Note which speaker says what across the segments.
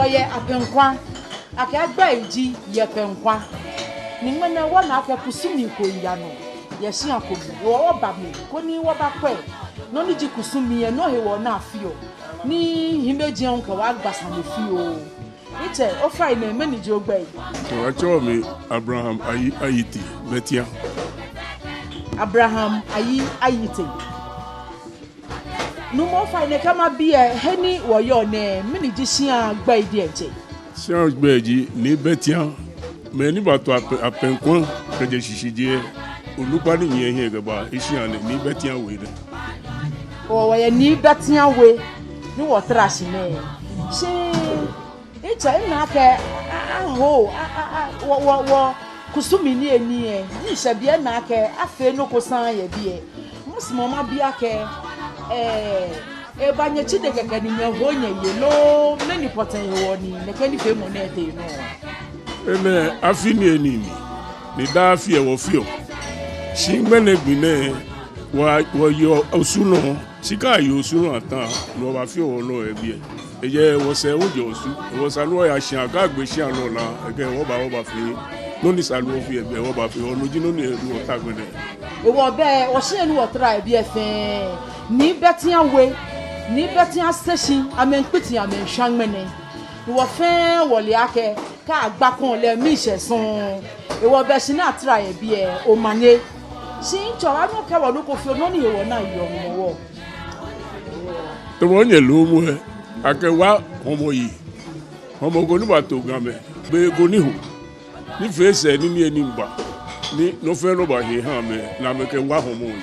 Speaker 1: woye apenkwa akagba eji ye penkwa ni ngana wana akakusumi ko yano ye hye akobi wo ba mi ko ni wo ba kwe no ni ji kusumi ye no he wo na afio ni himeji onka wa agbasa me fio ite o fry na me ni ji ogbai
Speaker 2: to acho me Abraham Ayiti Betia
Speaker 1: Abraham Ayiti no mo fry na kama bi heni wo yo ne me ni ji hye agbai di enche
Speaker 2: hye agbai ji ni Betia me ni ba to apenkon keje shishije olupa ni yen he gba hye ane ni Betia we de
Speaker 1: o ye ni Betia we ni wo trash ne she echa na ka aho wo kusumi ni eni ni se bia na ka afe no kosan ye bia musimo ma bia ka e banye chidege ka ni nya ho nya ye lo na ni poten ye wo ni ne ka ni fe mo na ete no
Speaker 2: ene afi ni eni ni da afi e wo fio shi mene gbine wo yo osuno sika yo osuno atan lo ba fi o lo e bia eye wo se o jo osu wo salu ya shan ka gbe shan lo na ege wo ba fi no ni salu o fi ebe wo ba fi o loji no ni eru o ta gbede
Speaker 1: wo be o se nu o try bi efe ni Betia station amen piti amen hwanmene wo fe wo le ake ka agba kon le mi sesun wo be si na try bi o mane si ncho anu ka wo ko fi no ni wo na yo mo wo
Speaker 2: to wo nye lo mu akewa homo yi homo go ni ba to game be go ni hu ni face ni eni ngba ni no fe no ba he ha me na me ke wa homo yi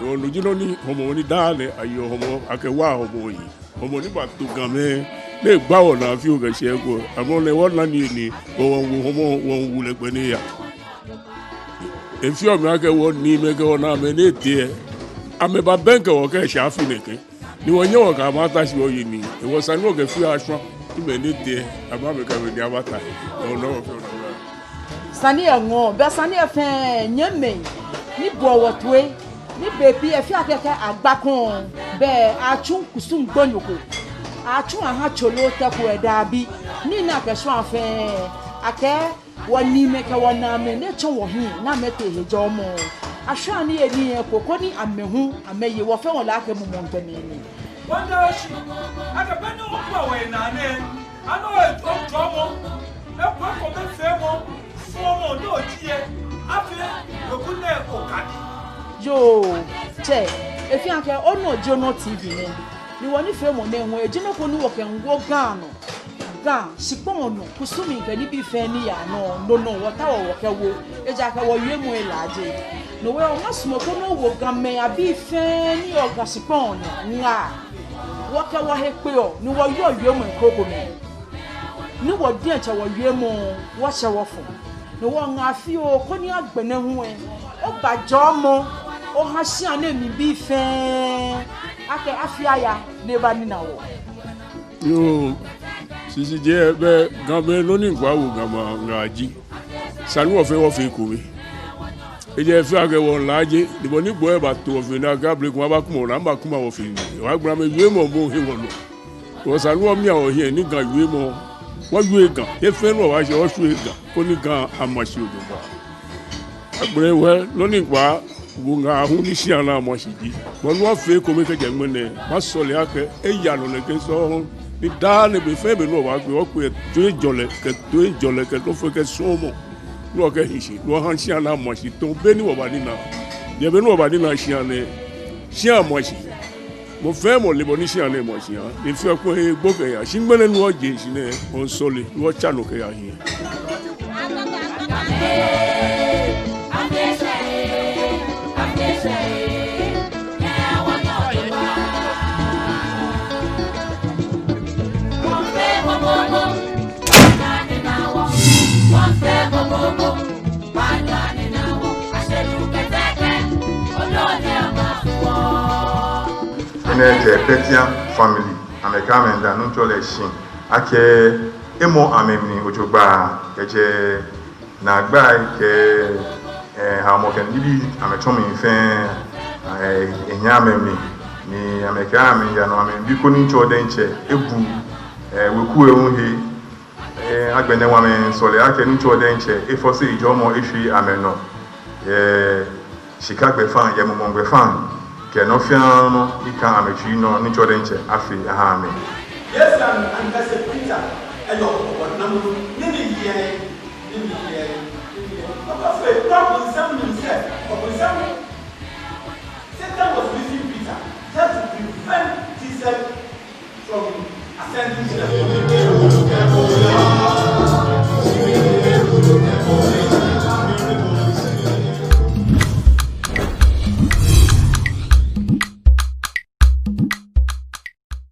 Speaker 2: o no ji no ni homo ni dale ayo homo akewa homo yi homo ni ba to game le gba wo na fi o ke se go amo le wo na ni o won homo won wu le pe ni ya e fi o me akewo ni me ke na me ne tie ame ba benke wo ke sha fi neke ni won yo ka mata si oyi ni e wo san wo ke fi aso ti me ne tie aba me ka me ni abata o no ko
Speaker 1: sani enwo be sani efe nyeme ni bo wotwe ni bebi efi akeke agbakon be achun kusum gbonyoko achun aha cholo teku edabi ni na keso afe ake woni me ke wona me ne chon wo hin na mete hejo mo ahwa ni eni ekoko ni amehu ameye wo fe won la ke mu mo ntene ni
Speaker 3: wanda shi aka bani wo kwa we na ne ano e to mo e kwa ko be fe mo fomo no tie afi okunne okadi
Speaker 1: yo che efi ake ono jono tv ne ni woni fe mo ne ho ejino ko ni wo ke ngo gano sipon no kusumi ke ni bi fe ni ya no wota wo ke wo eja ka wo yue mu elaje no we o masumo ko no wo gamme abi fe ni o ga sipon nga wo ke wo he pe o ni wo yo yue mu nkoko me ni wo di enche wo yue mu wo hye wo fo no wo nga fi o ko ni agbene hu o bajo mo o ha hia na mi bi fe ake afia ya ne ba ni na wo
Speaker 2: yo sisi je be gambe no ni gwa wo gama ngaji sanu wo fe ko mi e je fi age won laje ni bo ni gbo e ba to fe na gable kun ba kuma na ba kuma wo fe ni wa gbra me yue mo bo he won lo wo sanu o mi awo he ni gan yue mo wo yue gan e fe no wa se o su e gan ko ni gan amasi ojo ba agbre we no ni gwa wo nga hu ni si ana amasi ji bo no fe ko mi ke je ngene ma so le ake e ya lo le ke so ni dale be fe be no wa gbe o pe to jole ke to fe ke somo lo ke hishi lo han si ana mo si to be ni wo ba ni na je be no ba ni na si ane si amo si mo fe mo le bo ni si ane mo si an e fi ko e gbo ke ya si ngbele nu oje si ne on sole wo chano ke ya hin
Speaker 4: the Betia family and the government that no chole shin ake emo amemni ojoba keje na gba ke ha mo ken bibi ametomi fe enya amemni ni ameka amen ya no amen bi ko ni chode nche ebu weku ehunhe agbene wa men sole ake ncho denche e for say ijomo ehwi ameno shikagbe fan ye momongbe fan ke no fian no ika amechi no ncho denche afi aha ame.
Speaker 5: Yes, and that's a Peter. Hello, what number? Maybe here. But after God will examine himself, or examine. Satan was using Peter just to prevent Jesus from ascending to the